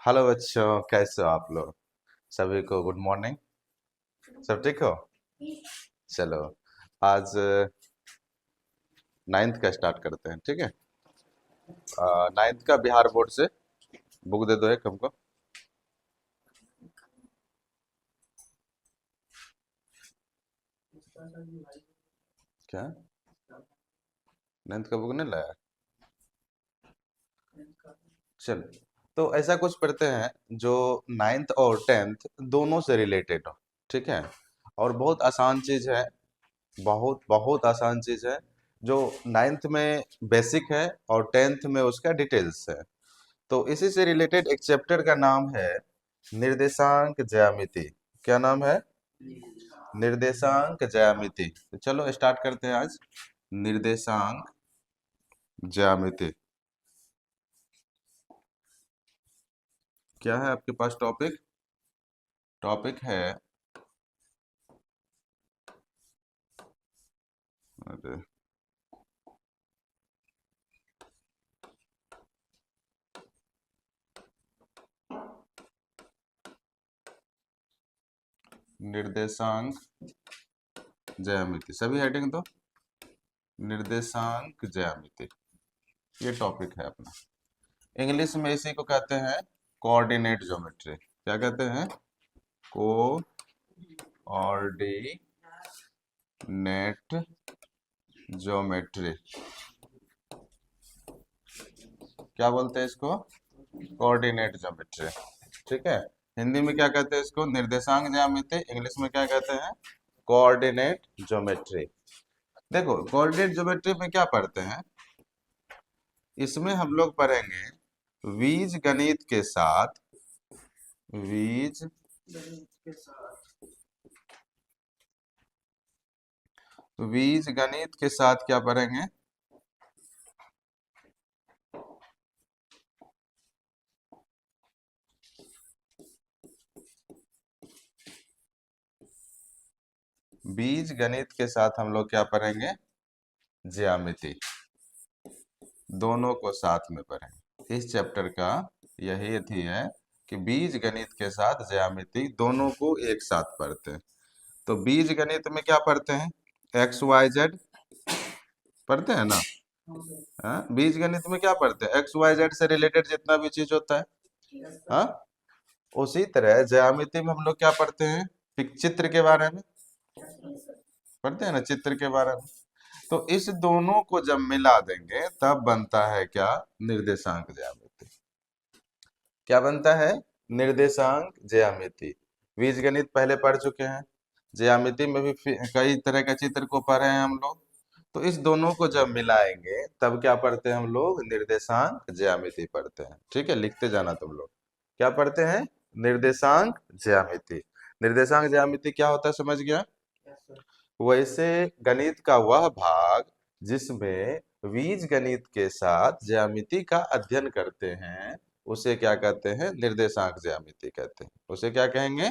Hello बच्चों, कैसे हो आप लोग? सभी को गुड मॉर्निंग। सब ठीक हो? चलो, आज नाइन्थ का स्टार्ट करते हैं, ठीक है। नाइन्थ का बिहार बोर्ड से बुक दे दो एक हमको। क्या? नाइन्थ का बुक नहीं लाया? चलो, तो ऐसा कुछ पढ़ते हैं जो नाइन्थ और टेंथ दोनों से रिलेटेड हो, ठीक है। और बहुत आसान चीज है, बहुत बहुत आसान चीज है, जो नाइन्थ में बेसिक है और टेंथ में उसका डिटेल्स है। तो इसी से रिलेटेड एक चैप्टर का नाम है निर्देशांक ज्यामिति। क्या नाम है? निर्देशांक ज्यामिति। तो चलो स्टार्ट करते हैं आज। निर्देशांक ज्यामिति। क्या है आपके पास टॉपिक? टॉपिक है, अरे निर्देशांक ज्यामिति, सभी हेडिंग दो। निर्देशांक ज्यामिति, ये टॉपिक है अपना। इंग्लिश में इसी को कहते हैं कोऑर्डिनेट ज्योमेट्री। क्या कहते हैं? Coordinate geometry. क्या बोलते हैं इसको? कोऑर्डिनेट ज्योमेट्री, ठीक है। हिंदी में क्या कहते हैं इसको? निर्देशांक ज्यामिति। इंग्लिश में क्या कहते हैं? Coordinate geometry. देखो, कोऑर्डिनेट ज्योमेट्री में क्या पढ़ते हैं? इसमें हम लोग पढ़ेंगे बीज गणित के साथ, बीज बीज गणित के साथ क्या पढ़ेंगे? बीज गणित के साथ हम लोग क्या पढ़ेंगे? ज्यामिति। दोनों को साथ में पढ़ेंगे। इस चैप्टर का यही थी है कि बीज गणित के साथ ज्यामिति दोनों को एक साथ पढ़ते हैं। तो बीज गणित में क्या पढ़ते हैं? एक्स वाई जेड पढ़ते हैं ना। हाँ, बीज गणित में क्या पढ़ते हैं? एक्स वाई जेड से रिलेटेड जितना भी चीज होता है। हाँ, उसी तरह ज्यामिति में हम लोग क्या पढ़ते हैं? चित्र के बारे में पढ़ते हैं ना, चित्र के बारे में। तो इस दोनों को जब मिला देंगे तब बनता है क्या? निर्देशांक ज्यामिति। क्या बनता है? निर्देशांक ज्यामिति। बीजगणित पहले पढ़ चुके हैं, ज्यामिति में भी कई तरह के चित्र को पढ़े हैं हम लोग। तो इस दोनों को जब मिलाएंगे तब क्या पढ़ते हैं हम लोग? निर्देशांक ज्यामिति पढ़ते हैं, ठीक है। लिखते जाना तुम लोग। क्या पढ़ते हैं? निर्देशांक ज्यामिति। निर्देशांक ज्यामिति क्या होता है, समझ गया? वैसे गणित का वह भाग जिसमें बीज गणित के साथ ज्यामिति का अध्ययन करते हैं, उसे क्या कहते हैं? निर्देशांक ज्यामिति कहते हैं। उसे क्या कहेंगे?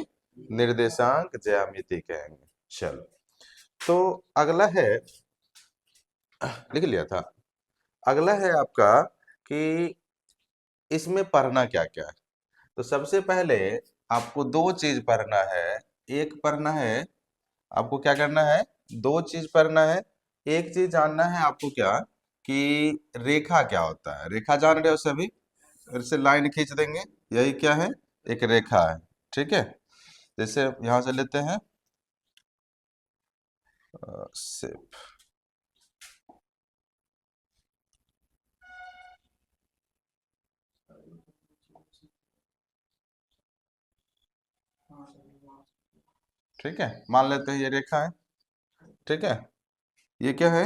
निर्देशांक ज्यामिति कहेंगे। चलो, तो अगला है, लिख लिया था। अगला है आपका कि इसमें पढ़ना क्या क्या है। तो सबसे पहले आपको दो चीज पढ़ना है। एक पढ़ना है, आपको क्या करना है? दो चीज पढ़ना है। एक चीज जानना है आपको, क्या कि रेखा क्या होता है। रेखा जान रहे हो सभी? इससे लाइन खींच देंगे, यही क्या है? एक रेखा है, ठीक है। जैसे यहां से लेते हैं शेप, ठीक है। मान लेते हैं ये रेखा है, ठीक है। ये क्या है?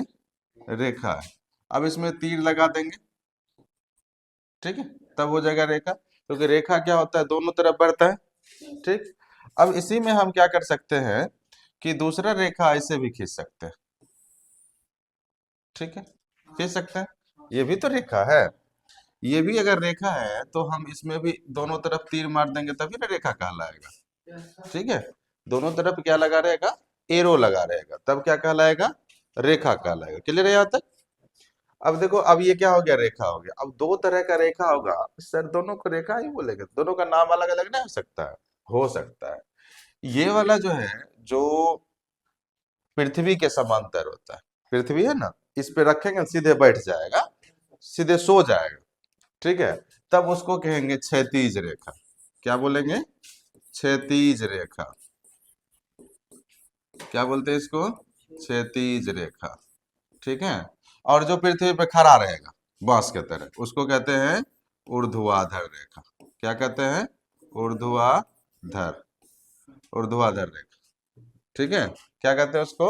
रेखा है। अब इसमें तीर लगा देंगे, ठीक है। तब हो जाएगा रेखा, क्योंकि रेखा क्या होता है? दोनों तरफ बढ़ता है, ठीक। अब इसी में हम क्या कर सकते हैं कि दूसरा रेखा ऐसे भी खींच सकते हैं, ठीक है। खींच सकते हैं, ये भी तो रेखा है। ये भी अगर रेखा है तो हम इसमें भी दोनों तरफ तीर मार देंगे तभी ना रेखा कहलाएगा, ठीक है। दोनों तरफ क्या लगा रहेगा? एरो लगा रहेगा, तब क्या कहलाएगा? रेखा कहलाएगा। क्लियर है यहाँ तक? अब देखो, अब ये क्या हो गया, रेखा हो गया। अब दो तरह का रेखा होगा सर, दोनों को रेखा ही बोलेंगे, दोनों का नाम अलग अलग नहीं हो सकता है? हो सकता है। ये वाला जो है, जो पृथ्वी के समांतर होता है, पृथ्वी है ना, इस पे रखेंगे सीधे बैठ जाएगा, सीधे सो जाएगा, ठीक है, तब उसको कहेंगे क्षैतिज रेखा। क्या बोलेंगे? क्षैतिज रेखा। क्या बोलते हैं इसको? क्षैतिज रेखा। ठीक है। और जो पृथ्वी पे खड़ा रहेगा बांस के तरह, उसको कहते हैं ऊर्ध्वाधर रेखा। क्या कहते हैं? ऊर्ध्वाधर। ऊर्ध्वाधर रेखा। ठीक है। क्या कहते हैं उसको?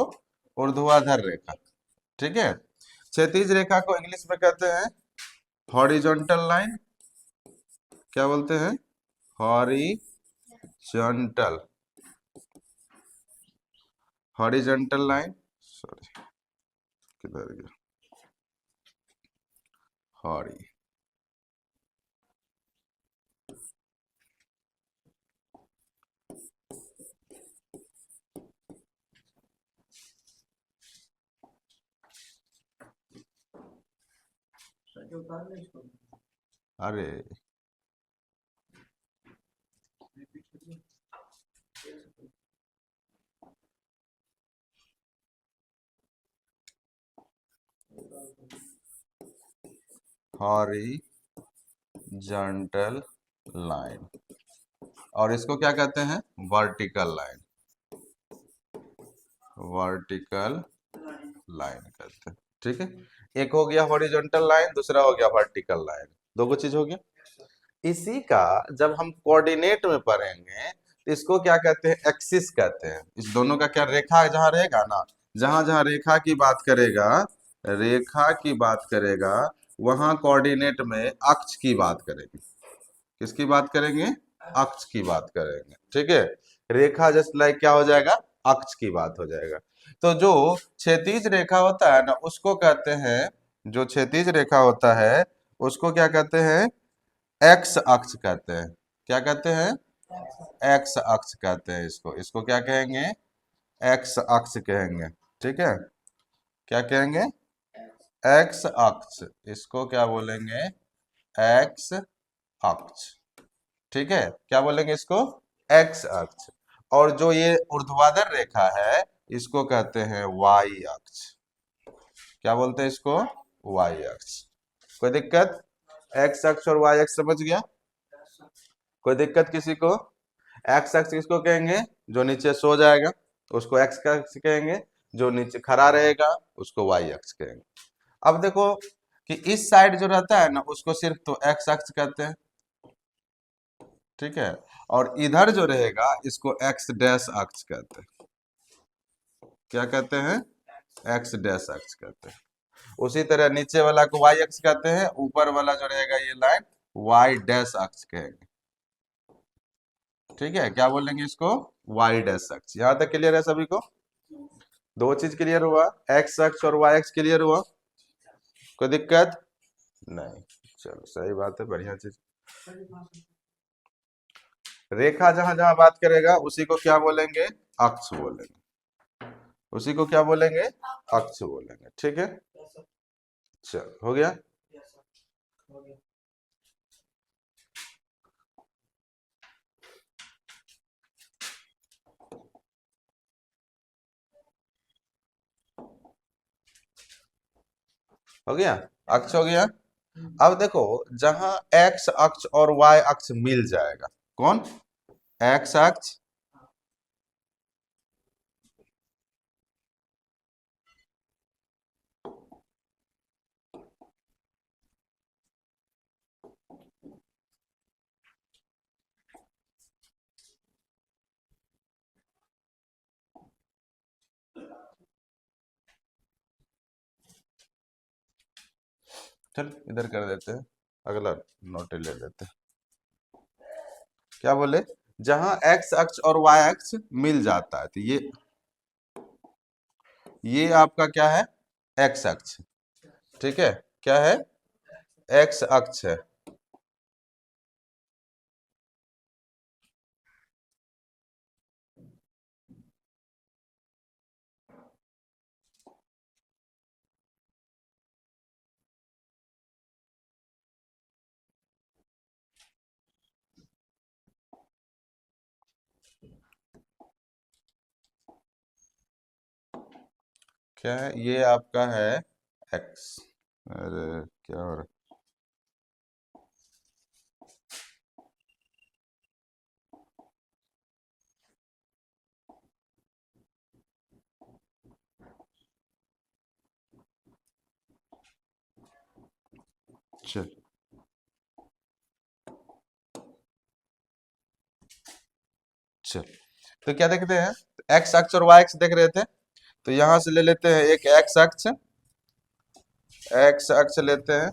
ऊर्ध्वाधर रेखा। ठीक है। क्षैतिज रेखा को इंग्लिश में कहते हैं हॉरिजॉन्टल लाइन। क्या बोलते हैं? हॉरिजॉन्टल। Horizontal line. सॉरी, किधर गया? हॉरी। अरे, हॉरिजॉन्टल लाइन। और इसको क्या कहते हैं? Vertical line. वर्टिकल लाइन कहते हैं। ठीक है। एक हो गया हॉरिजॉन्टल लाइन, दूसरा हो गया वर्टिकल लाइन। दो गो चीज हो गया। इसी का जब हम कोऑर्डिनेट में पढ़ेंगे तो इसको क्या कहते हैं? एक्सिस कहते हैं। इस दोनों का क्या, रेखा जहां रहेगा ना, जहां जहां रेखा की बात करेगा, रेखा की बात करेगा, वहां कोऑर्डिनेट में अक्ष की बात करेंगे। किसकी बात करेंगे? अक्ष की बात करेंगे। ठीक है। रेखा जस्ट लाइक क्या हो जाएगा? अक्ष की बात हो जाएगा। तो जो क्षैतिज रेखा होता है ना, उसको कहते हैं, जो क्षैतिज रेखा होता है उसको क्या कहते हैं? एक्स अक्ष कहते हैं। क्या कहते हैं? एक्स अक्ष कहते हैं इसको। इसको क्या कहेंगे? एक्स अक्ष कहेंगे। ठीक है। क्या कहेंगे? एक्स अक्ष। इसको क्या बोलेंगे? एक्स अक्ष। ठीक है। क्या बोलेंगे इसको? एक्स अक्ष। और जो ये ऊर्ध्वाधर रेखा है, इसको कहते हैं वाई अक्ष। क्या बोलते हैं इसको? वाई अक्ष। कोई दिक्कत? एक्स अक्ष और वाई अक्ष समझ गया? कोई दिक्कत किसी को? एक्स अक्ष किसको कहेंगे? जो नीचे सो जाएगा उसको एक्स अक्ष कहेंगे, जो नीचे खड़ा रहेगा उसको वाई अक्ष कहेंगे। अब देखो कि इस साइड जो रहता है ना, उसको सिर्फ तो एक्स अक्ष कहते हैं। ठीक है। और इधर जो रहेगा इसको एक्स डैश अक्ष कहते हैं। क्या कहते हैं? एक्स डैश अक्ष कहते हैं। उसी तरह नीचे वाला को वाई अक्ष कहते हैं, ऊपर वाला जो रहेगा ये लाइन वाई डैश अक्ष कहेंगे। ठीक है। क्या बोलेंगे इसको? वाई डैश अक्ष। यहां तक क्लियर है सभी को? दो चीज क्लियर हुआ, एक्स अक्ष और वाई अक्ष क्लियर हुआ? कोई दिक्कत नहीं? चलो सही बात है, बढ़िया चीज। रेखा जहां जहां बात करेगा उसी को क्या बोलेंगे? अक्ष बोलेंगे। उसी को क्या बोलेंगे? अक्ष बोलेंगे। ठीक है। चल हो गया। हो गया। अक्ष हो गया। अब देखो, जहां एक्स अक्ष और वाई अक्ष मिल जाएगा, कौन? एक्स अक्ष। चल इधर कर देते हैं, अगला नोट ले लेते हैं। क्या बोले? जहां एक्स अक्ष और वाई अक्ष मिल जाता है, तो ये आपका क्या है? एक्स अक्ष। ठीक है। क्या है? एक्स अक्ष है। क्या है, ये आपका है एक्स। अरे क्या हो रहा है? चल चल, तो क्या देखते हैं, एक्स अक्ष और वाई अक्ष देख रहे थे, तो यहां से ले लेते हैं एक एक्स अक्ष। एक्स अक्ष लेते हैं,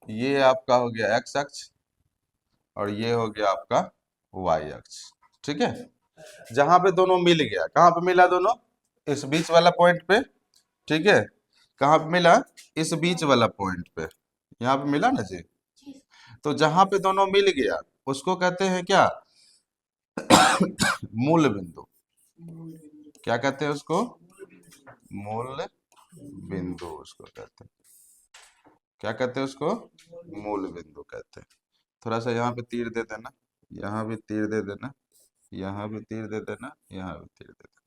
ये आपका हो गया एक्स अक्ष, और ये हो गया आपका वाई अक्ष। ठीक है, जहां पे दोनों मिल गया, कहाँ पे मिला दोनों, इस बीच वाला पॉइंट पे। ठीक है, कहाँ पे मिला, इस बीच वाला पॉइंट पे, यहाँ पे मिला ना जी। तो जहां पे दोनों मिल गया उसको कहते हैं क्या, मूल बिंदु। क्या कहते हैं उसको, मूल बिंदु उसको कहते हैं। क्या कहते हैं उसको, मूल बिंदु कहते हैं। थोड़ा सा यहाँ पे तीर दे देना, यहाँ भी तीर दे देना, यहाँ भी तीर दे देना, यहाँ भी तीर दे देना,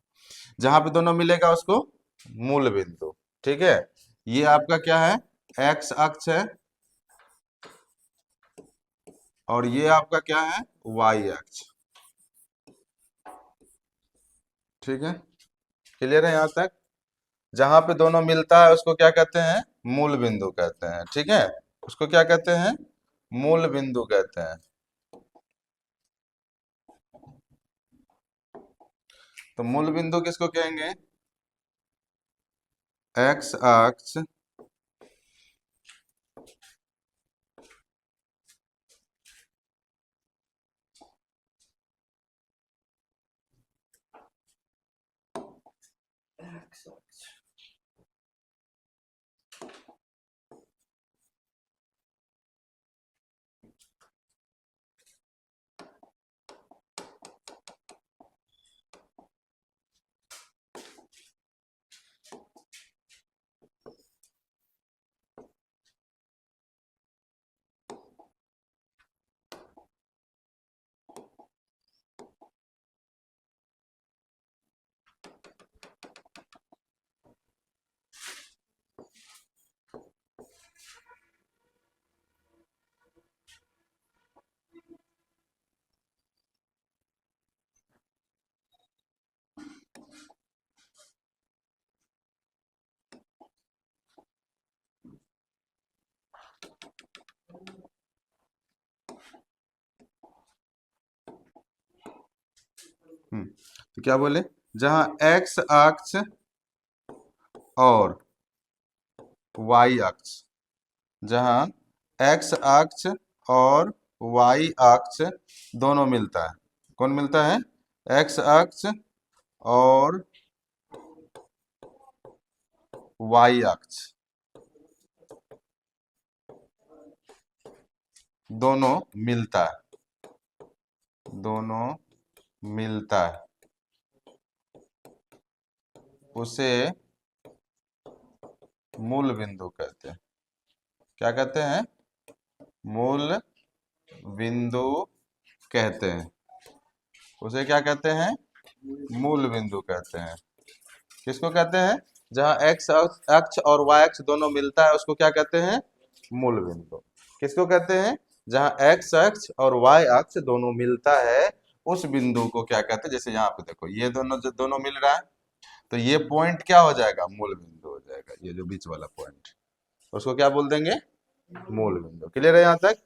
जहां पे दोनों मिलेगा उसको मूल बिंदु। ठीक है, ये आपका क्या है, एक्स अक्ष है, और ये आपका क्या है, वाई अक्ष। ठीक है, क्लियर है यहाँ तक। जहां पे दोनों मिलता है उसको क्या कहते हैं, मूल बिंदु कहते हैं। ठीक है, उसको क्या कहते हैं, मूल बिंदु कहते हैं। तो मूल बिंदु किसको कहेंगे, एक्स अक्ष तो क्या बोले, जहां एक्स अक्ष और वाई अक्ष, जहां एक्स अक्ष और वाई अक्ष दोनों मिलता है। कौन मिलता है, एक्स अक्ष और वाई अक्ष दोनों मिलता है, दोनों मिलता है, उसे मूल बिंदु कहते हैं। क्या कहते हैं, मूल बिंदु कहते हैं। उसे क्या कहते हैं, मूल बिंदु कहते हैं। किसको कहते हैं, जहां एक्स अक्ष और वाई अक्ष दोनों मिलता है उसको क्या कहते हैं, मूल बिंदु। किसको कहते हैं, जहां एक्स अक्ष और वाई अक्ष दोनों मिलता है उस बिंदु को क्या कहते हैं। जैसे यहाँ पे देखो, ये दोनों जो दोनों मिल रहा है, तो ये पॉइंट क्या हो जाएगा, मूल बिंदु हो जाएगा। ये जो बीच वाला पॉइंट, उसको क्या बोल देंगे, मूल बिंदु। क्लियर है यहाँ तक,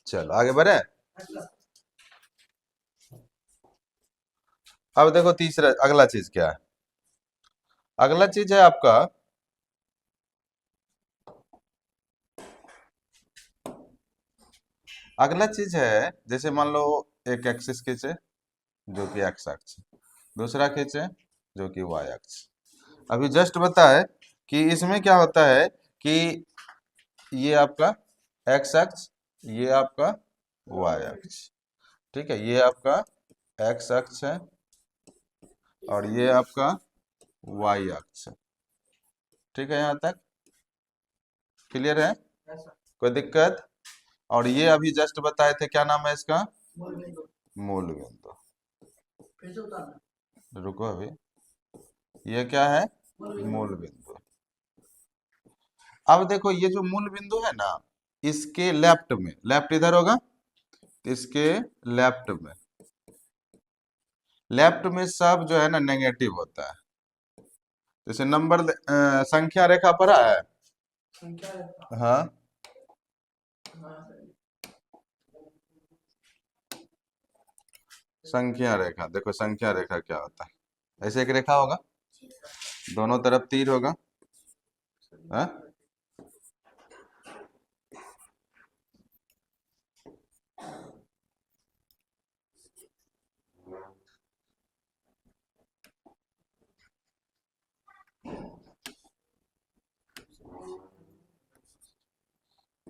चलो आगे बढ़े। अब देखो तीसरा, अगला चीज क्या है, अगला चीज है आपका, अगला चीज है, जैसे मान लो एक एक्सिस खींचे जो कि एक्स अक्ष, दूसरा खींचे जो कि वाई अक्ष। अभी जस्ट बताए कि इसमें क्या होता है कि ये आपका एक्स अक्ष, ये आपका वाई अक्ष। ठीक है, ये आपका एक्स अक्ष है और ये आपका वाई अक्ष है। ठीक है, यहाँ तक क्लियर है, कोई दिक्कत। और ये अभी जस्ट बताए थे, क्या नाम है इसका, मूल बिंदु। रुको अभी, ये क्या है? मूल बिंदु। अब देखो ये जो मूल बिंदु है ना, इसके लेफ्ट में, लेफ्ट इधर होगा, इसके लेफ्ट में, लेफ्ट में सब जो है ना नेगेटिव होता है। जैसे नंबर संख्या रेखा पढ़ा है? हाँ, संख्या रेखा, देखो संख्या रेखा क्या होता है। ऐसे एक रेखा होगा, दोनों तरफ तीर होगा। हाँ?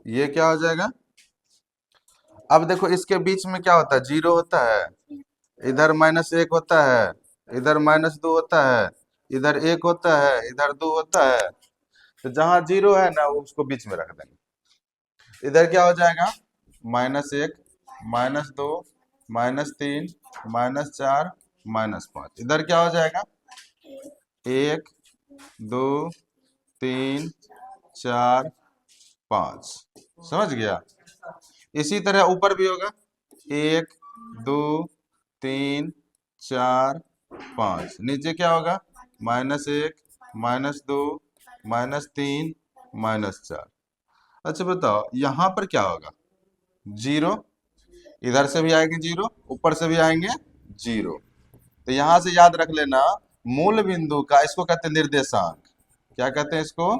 ये क्या हो जाएगा? अब देखो इसके बीच में क्या होता है? जीरो होता है, इधर -1 होता है, इधर -2 होता है, इधर 1 होता है, इधर 2 होता है। तो जहां जीरो है ना वो उसको बीच में रख देंगे। इधर क्या हो जाएगा? -1, -2, -3, -4, -5। इधर क्या हो जाएगा? 1, 2, 3, 4, 5। समझ गया? इसी तरह ऊपर भी होगा, 1, 2, 3, 4, 5। नीचे क्या होगा? -1, -2, -3, -4। अच्छा बताओ यहाँ पर क्या होगा? जीरो। इधर से भी आएंगे जीरो, ऊपर से भी आएंगे जीरो। तो यहां से याद रख लेना, मूल बिंदु का, इसको कहते हैं निर्देशांक। क्या कहते हैं इसको?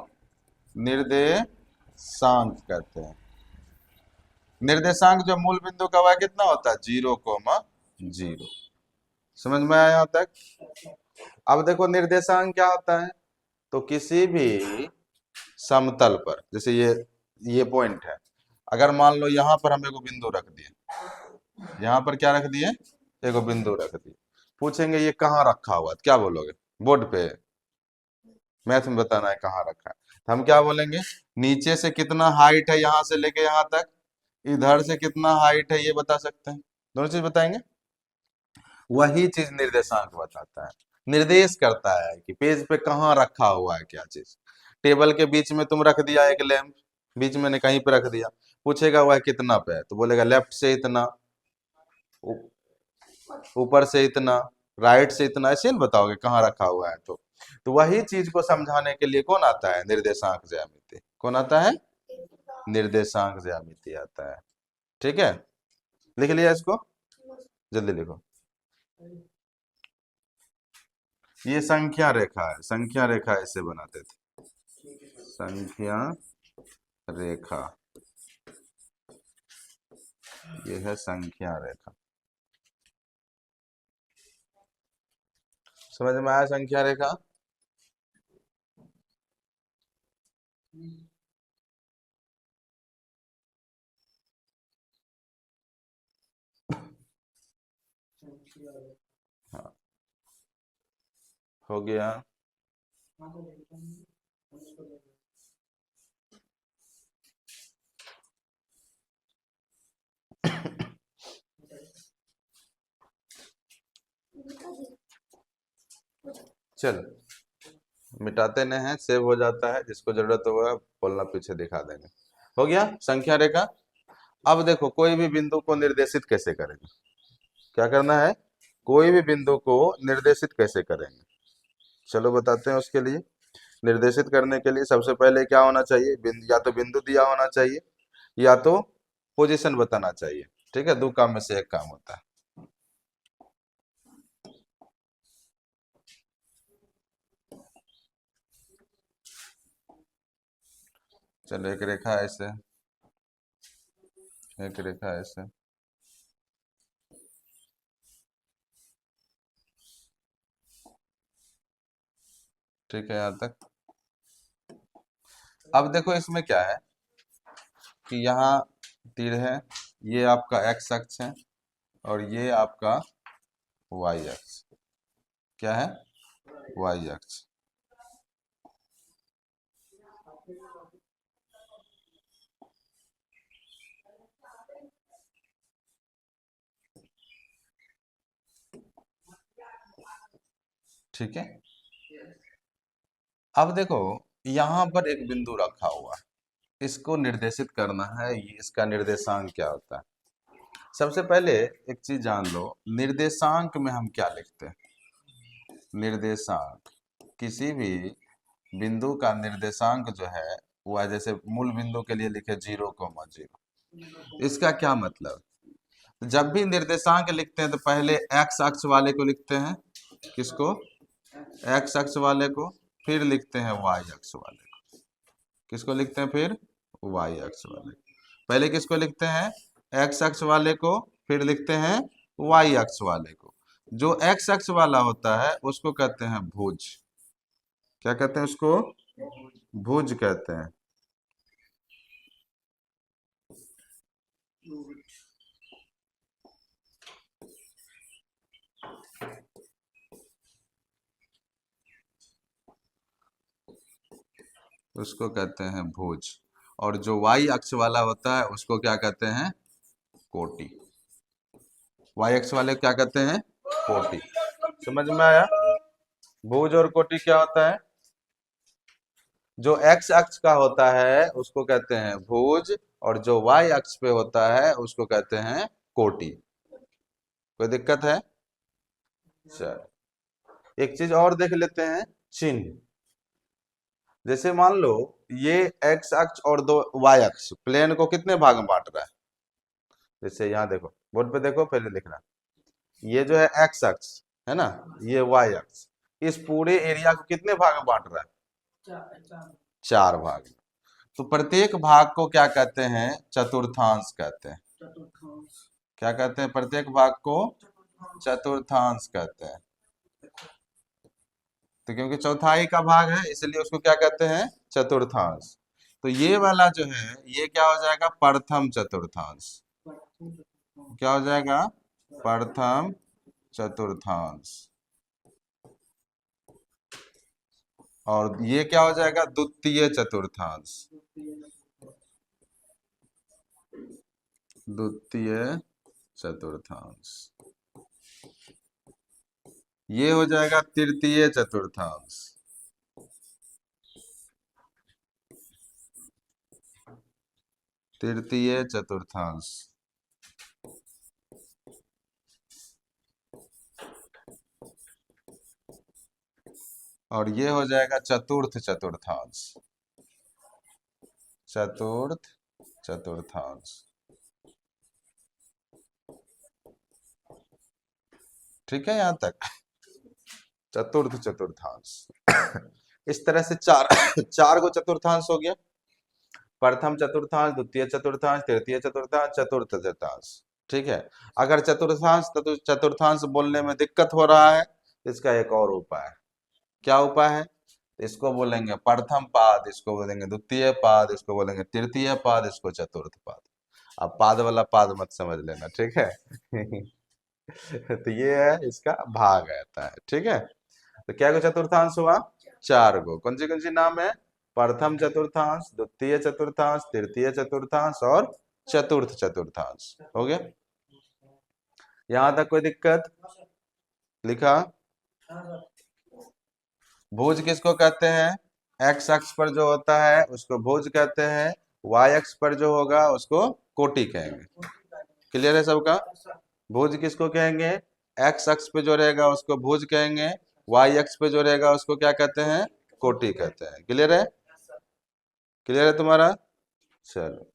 निर्देशांक कहते हैं। निर्देशांक जो मूल बिंदु का वह कितना होता है? 0,0। समझ में आया यहाँ तक? अब देखो निर्देशांक क्या होता है, तो किसी भी समतल पर, जैसे ये पॉइंट है, अगर मान लो यहाँ पर हम एगो बिंदु रख दिए, यहाँ पर क्या रख दिए? एगो बिंदु रख दिए। पूछेंगे ये कहाँ रखा हुआ है, तो क्या बोलोगे? बोर्ड पे मैथ में बताना है कहाँ रखा है। तो हम क्या बोलेंगे? नीचे से कितना हाइट है यहाँ से लेके यहाँ तक, इधर से कितना हाइट है ये बता सकते हैं। दोनों चीज बताएंगे। वही चीज निर्देशांक बताता है, निर्देश करता है कि पेज पे कहाँ रखा हुआ है क्या चीज। टेबल के बीच में तुम रख दिया एक लैंप, बीच में ने कहीं पे रख दिया, पूछेगा वह कितना पे है, तो बोलेगा लेफ्ट से इतना, ऊपर से इतना, राइट से इतना, ऐसे नहीं बताओगे कहाँ रखा हुआ है। तो वही चीज को समझाने के लिए कौन आता है? निर्देशांक ज्यामिति। कौन आता है? निर्देशांक ज्यामिति आता है। ठीक है, लिख लिया इसको, जल्दी लिखो। ये संख्या रेखा है, संख्या रेखा ऐसे बनाते थे, संख्या रेखा। ये है संख्या रेखा। समझ में आया संख्या रेखा? हाँ, हो गया। चल, मिटाते नहीं हैं, सेव हो जाता है, जिसको जरूरत होगा बोलना, पीछे दिखा देंगे। हो गया संख्या रेखा। अब देखो कोई भी बिंदु को निर्देशित कैसे करेंगे, क्या करना है? कोई भी बिंदु को निर्देशित कैसे करेंगे, चलो बताते हैं। उसके लिए निर्देशित करने के लिए सबसे पहले क्या होना चाहिए? बिंदु, या तो बिंदु दिया होना चाहिए, या तो पोजीशन बताना चाहिए। ठीक है, दो काम में से एक काम होता है। चलो एक रेखा ऐसे, एक रेखा ऐसे, ठीक है यहाँ तक। अब देखो इसमें क्या है कि यहाँ तीर है, ये आपका एक्स अक्ष है, और ये आपका वाई अक्ष। क्या है? वाई अक्ष। ठीक है। अब देखो, यहाँ पर एक बिंदु रखा हुआ है, इसको निर्देशित करना है, ये इसका निर्देशांक क्या होता है। सबसे पहले एक चीज जान लो, निर्देशांक में हम क्या लिखते हैं। निर्देशांक, किसी भी बिंदु का निर्देशांक जो है वो है, जैसे मूल बिंदु के लिए लिखे 0,0। इसका क्या मतलब, जब भी निर्देशांक लिखते हैं तो पहले एक्स अक्ष वाले को लिखते हैं, किसको, एक्स अक्ष वाले को, फिर लिखते हैं वाई अक्ष वाले को, किसको लिखते हैं फिर, वाई अक्ष वाले को। पहले किसको लिखते हैं, एक्स अक्ष वाले को, फिर लिखते हैं वाई अक्ष वाले को। जो एक्स अक्ष वाला होता है उसको कहते हैं भुज। क्या कहते हैं उसको, भुज कहते हैं। उसको कहते हैं भुज। और जो वाई अक्ष वाला होता है उसको क्या कहते हैं, कोटि। वाई अक्ष वाले क्या कहते हैं, कोटि। समझ में आया। भुज और कोटि क्या होता है, जो एक्स अक्ष का होता है उसको कहते हैं भुज, और जो वाई अक्ष पे होता है उसको कहते हैं कोटि। कोई दिक्कत है। चल एक चीज और देख लेते हैं, चिन्ह। जैसे मान लो ये एक्स अक्ष और दो वाई अक्ष प्लेन को कितने भाग में बांट रहा है। जैसे यहाँ देखो, बोर्ड पे देखो, पहले लिखना, ये जो है एक्स अक्ष है ना, ये वाई अक्ष, इस पूरे एरिया को कितने भाग में बांट रहा है, 4 भाग में। तो प्रत्येक भाग को क्या कहते हैं, चतुर्थांश कहते हैं। क्या कहते हैं, प्रत्येक भाग को चतुर्थांश कहते हैं। तो क्योंकि चौथाई का भाग है इसलिए उसको क्या कहते हैं, चतुर्थांश। तो ये वाला जो है ये क्या हो जाएगा, प्रथम चतुर्थांश। क्या हो जाएगा, प्रथम चतुर्थांश। और ये क्या हो जाएगा, द्वितीय चतुर्थांश। द्वितीय चतुर्थांश। ये हो जाएगा तृतीय चतुर्थांश। तृतीय चतुर्थांश। और ये हो जाएगा चतुर्थ चतुर्थांश। चतुर्थ चतुर्थांश। ठीक है यहाँ तक, चतुर्थ चतुर्थांश। इस तरह से चार चार को चतुर्थांश हो गया, प्रथम चतुर्थांश, द्वितीय चतुर्थांश, तृतीय चतुर्थांश, चतुर्थ चतुर्थांश। ठीक है। अगर चतुर्थांश चतुर्थांश बोलने में दिक्कत हो रहा है, इसका एक और उपाय है। क्या उपाय है, इसको बोलेंगे प्रथम पाद, इसको बोलेंगे द्वितीय पाद, इसको बोलेंगे तृतीय पाद, इसको चतुर्थ पाद। अब पाद वाला पाद मत समझ लेना, ठीक है। तो ये है इसका भाग आता है, ठीक है। तो क्या को चतुर्थांश हुआ, 4 गो। कौन सी नाम है, प्रथम चतुर्थांश, द्वितीय चतुर्थांश, तृतीय चतुर्थांश और चतुर्थ चतुर्थांश। हो गया, यहां तक कोई दिक्कत, लिखा। भुज किसको कहते हैं, एक्स अक्ष पर जो होता है उसको भुज कहते हैं, वाई अक्ष पर जो होगा उसको कोटि कहेंगे। क्लियर है सबका। भुज किसको कहेंगे, एक्स अक्ष पे जो रहेगा उसको भुज कहेंगे, वाई अक्ष पे जो रहेगा उसको क्या कहते हैं, कोटि कहते हैं। क्लियर है, क्लियर है तुम्हारा। चलो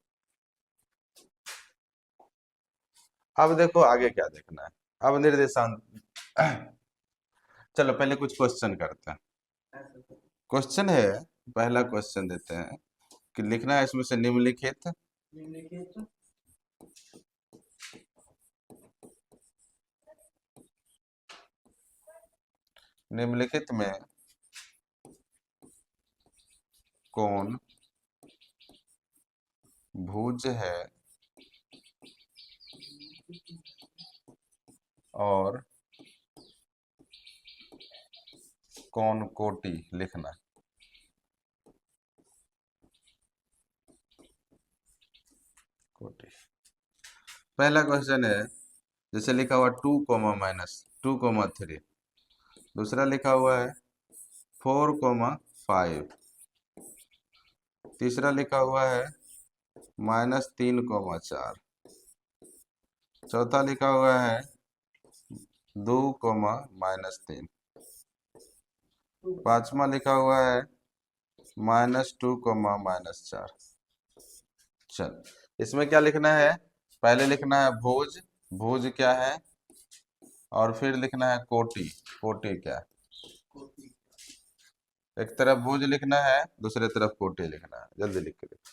अब देखो आगे क्या देखना है, अब निर्देशांक। चलो पहले कुछ क्वेश्चन करते हैं। क्वेश्चन है, पहला क्वेश्चन देते हैं कि लिखना है इसमें से निम्नलिखित, निम्नलिखित में कौन भुज है और कौन कोटि, लिखना। कोटि। पहला क्वेश्चन है, जैसे लिखा हुआ 2, -2, 3। दूसरा लिखा हुआ है 4,5। तीसरा लिखा हुआ है -3,4। चौथा लिखा हुआ है 2,-3। पांचवा लिखा हुआ है -2,-4। चल, इसमें क्या लिखना है? पहले लिखना है भुज। भुज क्या है? और फिर लिखना है कोटि। कोटि क्या है? एक तरफ भुज लिखना है, दूसरे तरफ कोटि लिखना है। जल्दी लिख के देखो।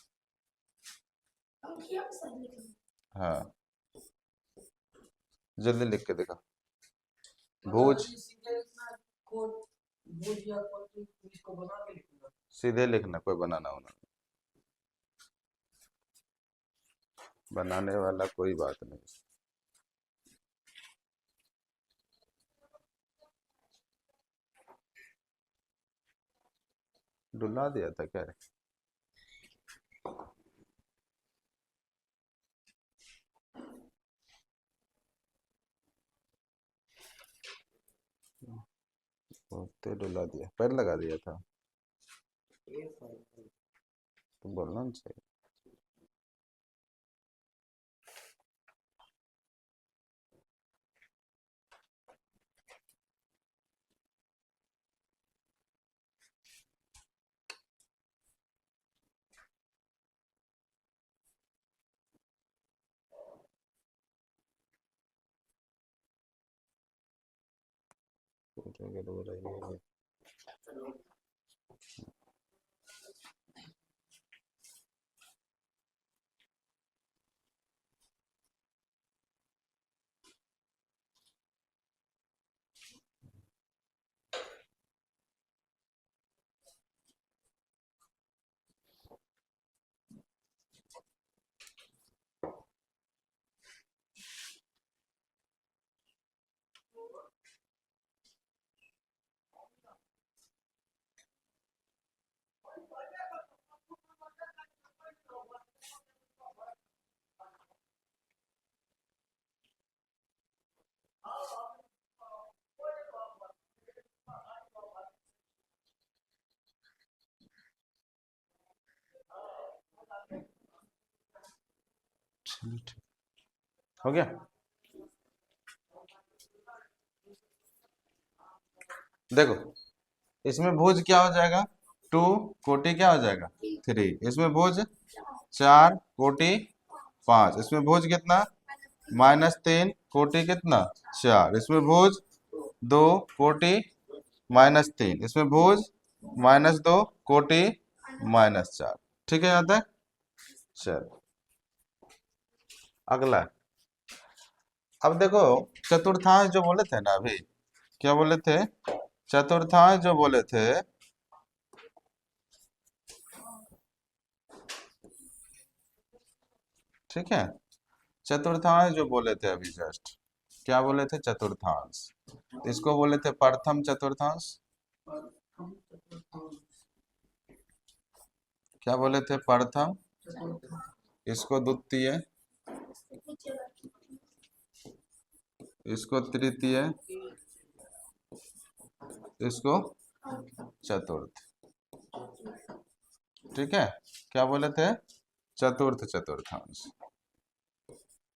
हाँ, जल्दी लिख के देखो। भुज सीधे लिखना, कोई बनाना होना। बनाने वाला कोई बात नहीं। डुला दिया था क्या? तो डुला दिया, पैर लगा दिया था। तो बोलना नहीं चाहिए। हो गया। देखो, इसमें भुज क्या हो जाएगा? 2। कोटि क्या हो जाएगा? 3। इसमें भुज 4, कोटि 5। इसमें भुज कितना? -3, कोटि कितना? 4। इसमें भुज 2, कोटि -3। इसमें भुज -2, कोटि -4। ठीक है यहाँ तक? चल, अगला। अब देखो, चतुर्थांश जो बोले थे ना अभी, क्या बोले थे? चतुर्थांश जो बोले थे, ठीक है, चतुर्थांश जो बोले थे अभी जस्ट, क्या बोले थे? चतुर्थांश। इसको बोले थे प्रथम चतुर्थांश। क्या बोले थे? प्रथम। इसको द्वितीय, इसको तृतीय, इसको चतुर्थ। ठीक है, क्या बोले थे? चतुर्थ चतुर्थांश।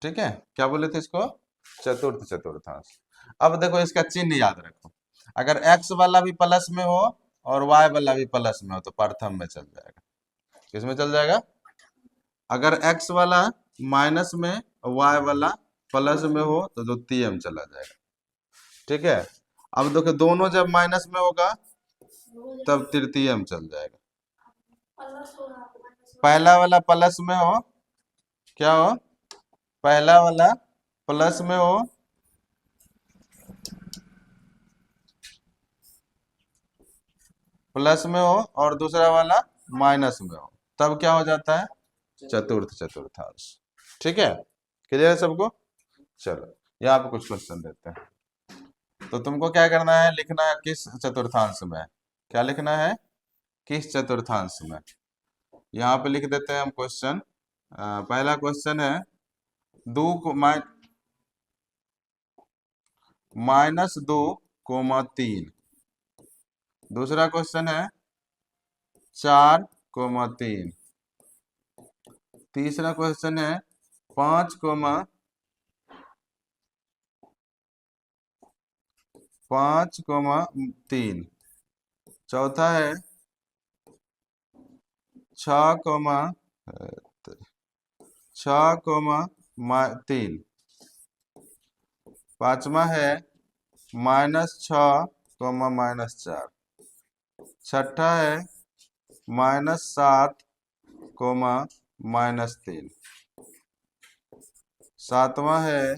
ठीक है, क्या बोले थे इसको? चतुर्थ चतुर्थांश। अब देखो, इसका चिन्ह याद रखो। अगर x वाला भी प्लस में हो और y वाला भी प्लस में हो तो प्रथम में चल जाएगा। किसमें चल जाएगा? अगर x वाला माइनस में, y वाला प्लस में हो तो द्वितीय में चला जाएगा। ठीक है, अब देखो, दोनों जब माइनस में होगा तब तृतीय में चल जाएगा। पहला वाला प्लस में हो, क्या हो? पहला वाला प्लस में हो, प्लस में हो, और दूसरा वाला माइनस में हो, तब क्या हो जाता है? चतुर्थ चतुर्थांश। ठीक है, क्लियर है सबको? चलो, यहाँ पे कुछ क्वेश्चन देते हैं। तो तुमको क्या करना है? लिखना है किस चतुर्थांश में। क्या लिखना है? किस चतुर्थांश में। यहाँ पे लिख देते हैं हम क्वेश्चन। पहला क्वेश्चन है दो को -2, 3 दूसरा क्वेश्चन है 4,3। तीसरा क्वेश्चन है 5,3। चौथा है 6,3। पांचवा है -6, -4। छठा है -7, -3। सातवां है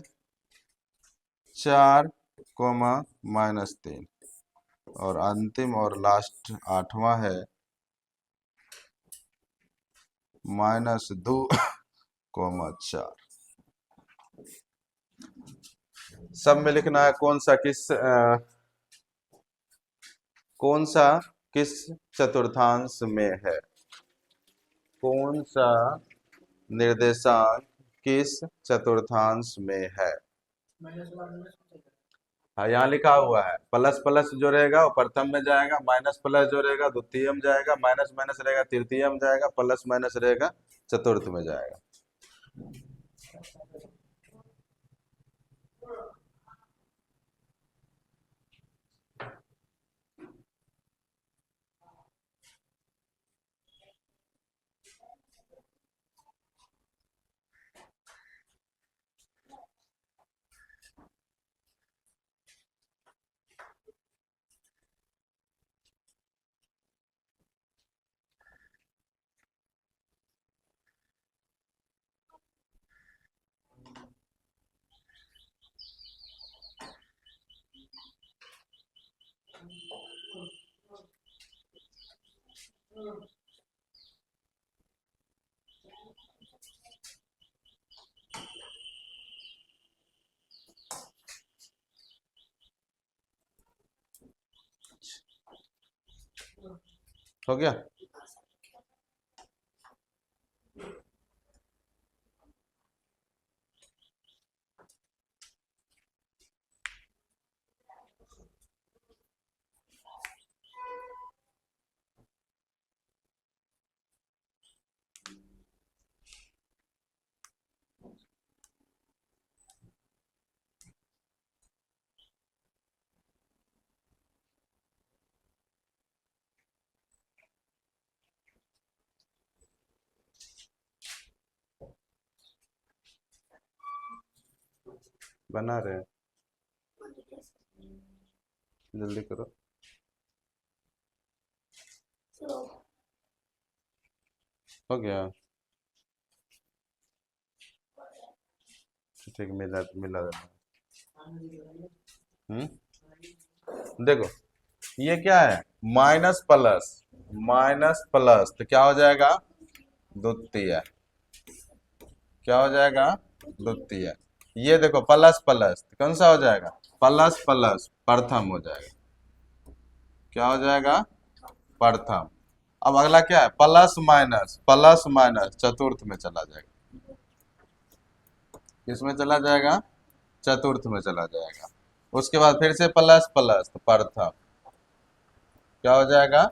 4, -3। और अंतिम और लास्ट आठवां है -2, 4। सब में लिखना है कौन सा किस चतुर्थांश में है। कौन सा निर्देशांक किस चतुर्थांश में है। हाँ, यहाँ लिखा हुआ है प्लस प्लस जो रहेगा वो प्रथम में जाएगा, माइनस प्लस जो रहेगा द्वितीय में जाएगा, माइनस माइनस रहेगा तृतीय में जाएगा, प्लस माइनस रहेगा चतुर्थ में जाएगा। हो गया। बना रहे हैं, जल्दी करो। हो गया। ठीक, मिला मिला देना। देखो ये क्या है, माइनस प्लस, माइनस प्लस तो क्या हो जाएगा द्वितीय। क्या हो जाएगा द्वितीय। ये देखो प्लस प्लस तो कौन सा हो जाएगा, प्लस प्लस प्रथम हो जाएगा। क्या हो जाएगा प्रथम। अब अगला क्या है, प्लस माइनस, प्लस माइनस चतुर्थ में चला जाएगा। किसमें चला जाएगा, चतुर्थ में चला जाएगा। उसके बाद फिर से प्लस प्लस तो प्रथम। क्या हो जाएगा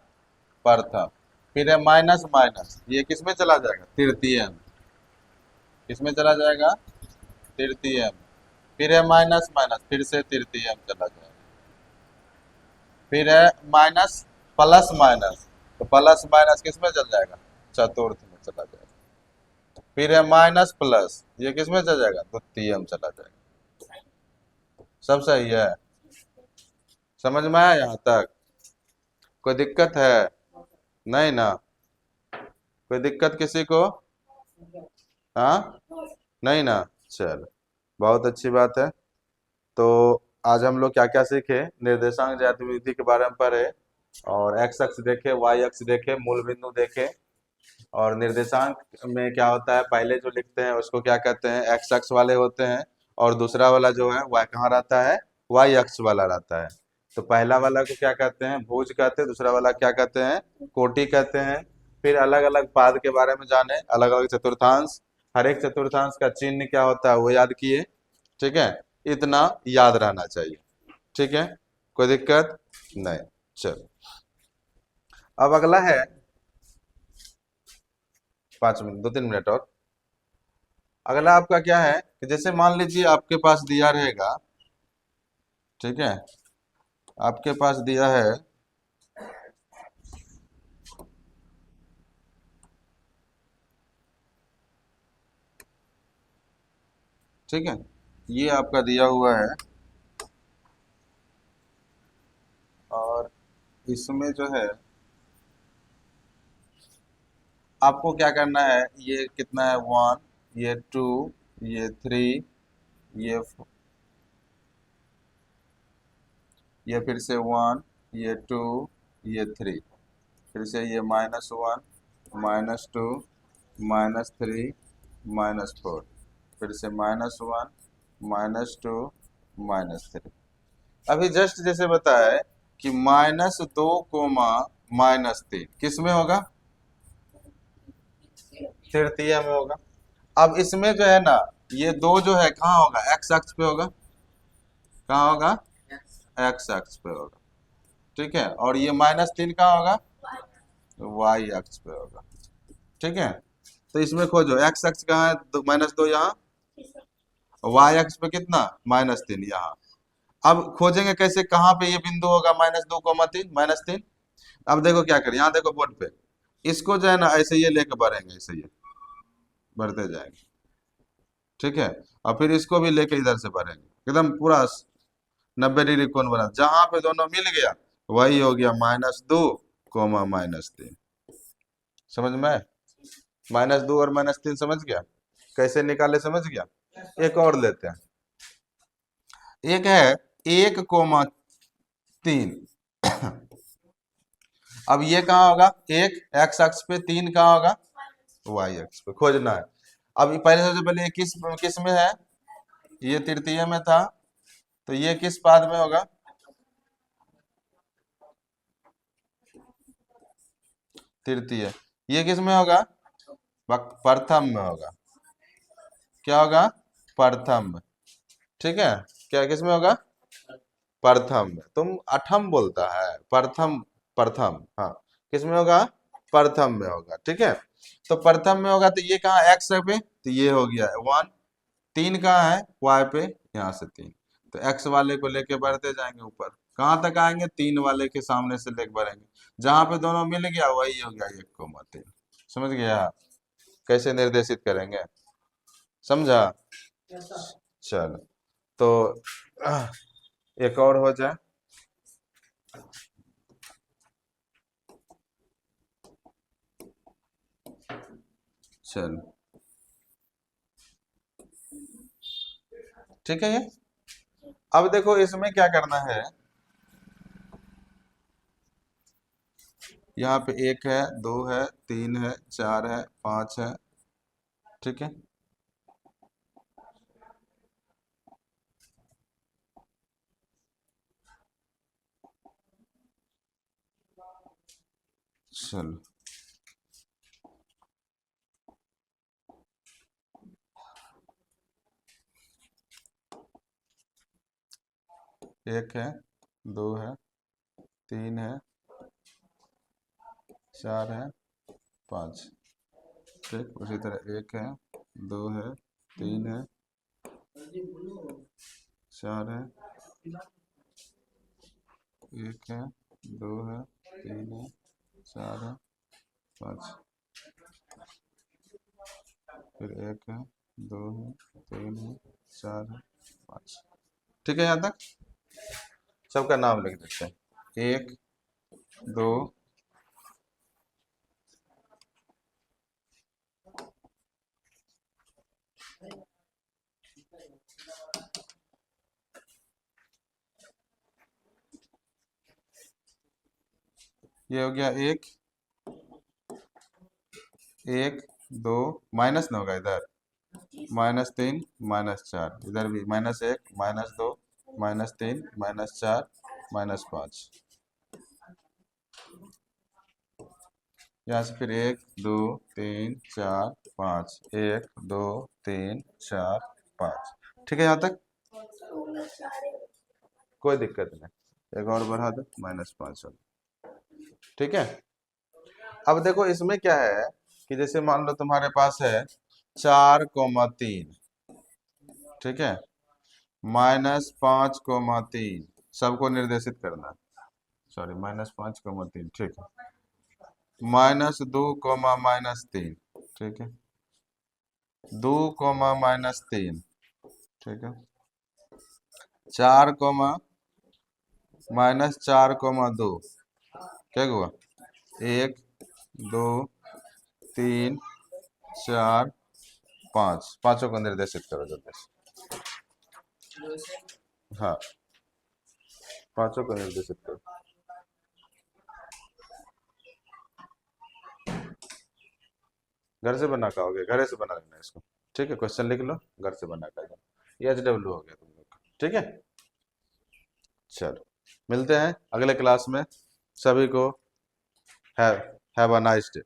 प्रथम। फिर है माइनस माइनस, ये किस में चला जाएगा तृतीय में। किस में चला जाएगा तृतीय में। फिर है माइनस माइनस, फिर से तृतीय में चला जाएगा। फिर है माइनस प्लस माइनस, तो प्लस माइनस किस में चल जाएगा चतुर्थ में चला जाएगा। फिर है माइनस प्लस, ये किस में चला जाएगा द्वितीय में चला जाएगा। सब सही है, समझ में आया यहाँ तक, कोई दिक्कत है नहीं ना, कोई दिक्कत किसी को, हाँ नहीं ना। चल बहुत अच्छी बात है। तो आज हम लोग क्या क्या सीखे, निर्देशांक ज्यामिति विधि के बारे में पढ़े, और एक्स अक्ष देखे, वाई अक्ष देखे, मूल बिंदु देखे। और निर्देशांक में क्या होता है, पहले जो लिखते हैं उसको क्या कहते हैं एक्स अक्ष वाले होते हैं, और दूसरा वाला जो है वह कहाँ रहता है वाई अक्ष वाला रहता है। तो पहला वाला को क्या कहते हैं भुज कहते हैं, दूसरा वाला क्या कहते हैं कोटि कहते हैं। फिर अलग अलग पाद के बारे में जाने, अलग अलग चतुर्थांश, हर एक चतुर्थांश का चिन्ह क्या होता है वो याद किए। ठीक है, इतना याद रहना चाहिए। ठीक है, कोई दिक्कत नहीं। चलो। अब अगला है 5 मिनट, 2-3 मिनट और। अगला आपका क्या है कि जैसे मान लीजिए आपके पास दिया रहेगा, ठीक है, आपके पास दिया है ठीक है, ये आपका दिया हुआ है और इसमें जो है आपको क्या करना है, ये कितना है, 1, ये 2, ये 3, ये ये फिर से 1, ये 2, ये 3, फिर से ये -1, -2, -3, -4, फिर से -1, -2, -3। अभी जस्ट जैसे बताया है कि -2, -3 किस में होगा, तृतीय में होगा। अब इसमें जो है ना, ये दो जो है कहाँ होगा, एक्स अक्ष पे होगा, कहाँ होगा, एक्स अक्ष पे होगा, ठीक है। और ये -3 कहाँ होगा, वाई अक्ष पे होगा, ठीक है। तो इसमें खोजो एक्स अक्ष कहाँ है, -2 यहाँ, वाई अक्ष पे कितना, -3 यहाँ। अब खोजेंगे कैसे, कहाँ पे ये बिंदु होगा, -2, 3, -3। अब देखो क्या करें, यहाँ देखो बोर्ड पे, इसको जो है ना ऐसे ये लेके बढ़ेंगे, ऐसे ये बढ़ते जाएंगे, ठीक है। और फिर इसको भी लेके इधर से बढ़ेंगे, एकदम पूरा 90 डिग्री कोण बना, जहां पे दोनों मिल गया वही हो गया -2, -3। समझ में आया? -2 और -3 समझ गया, कैसे निकाले समझ गया। एक और लेते हैं, एक है 1, 3। अब ये कहाँ होगा, एक एक्स अक्ष पे, 3 कहाँ होगा, वाई अक्ष पे, खोजना है। अब पहले सबसे पहले ये किस किस में है, ये तृतीय में था, तो ये किस पाद में होगा, तृतीय। ये किस में होगा, प्रथम में होगा, क्या होगा, प्रथम में, ठीक है। क्या किस में होगा, प्रथम में, तुम अठम बोलता है, प्रथम, प्रथम, हाँ, किस में होगा, प्रथम में होगा, ठीक है। तो प्रथम में होगा, तो ये कहाँ एक्स पे, तो ये हो गया 1, 3 कहाँ है, वाई पे, यहाँ से 3। तो एक्स वाले को लेके बढ़ते जाएंगे ऊपर, कहाँ तक आएंगे, 3 वाले के सामने से लेके बढ़ेंगे, जहां पे दोनों मिल गया वही हो गया 1, 3। समझ गया, कैसे निर्देशित करेंगे, समझा। चलो, तो एक और हो जाए, चलो, ठीक है। ये अब देखो इसमें क्या करना है, यहाँ पे 1 है, 2 है, 3 है, 4 है, 5 है, ठीक है। चलो, 1 है, 2 है, 3 है, 4 है, 5, ठीक। उसी तरह 1 है, 2 है, 3 है, 4 है, 1 है, 2 है, 3 है, 4 है, 5, फिर 1 है, 2 है, 3 है, 4 है, 5, ठीक है। यहाँ तक सबका नाम लिख देते हैं, 1, 2, ये हो गया 1, 1, 2, माइनस ना होगा इधर, -3, -4, इधर भी -1, -2, -3, -4, -5, यहाँ से फिर 1, 2, 3, 4, 5, 1, 2, 3, 4, 5, ठीक है। यहाँ तक कोई दिक्कत नहीं, एक और बढ़ा दो, -5 हो, ठीक है। अब देखो इसमें क्या है कि जैसे मान लो तुम्हारे पास है 4,3, ठीक है, -5,3, सबको निर्देशित करना, सॉरी -5,3, ठीक है, -2, -3, ठीक है, 2, -3, ठीक है, 4, -4, 2, क्या हुआ, 1, 2, 3, 4, 5, पांचों को निर्देशित करो जल्दी से। हाँ, पांचों को निर्देशित करो। घर से बना पाओगे, घरे से बना लेना इसको, ठीक है, क्वेश्चन लिख लो, घर से बना कर, ये HW हो गया तुम लोग का, ठीक है। चलो मिलते हैं अगले क्लास में, सभी को हैव अ नाइस डे।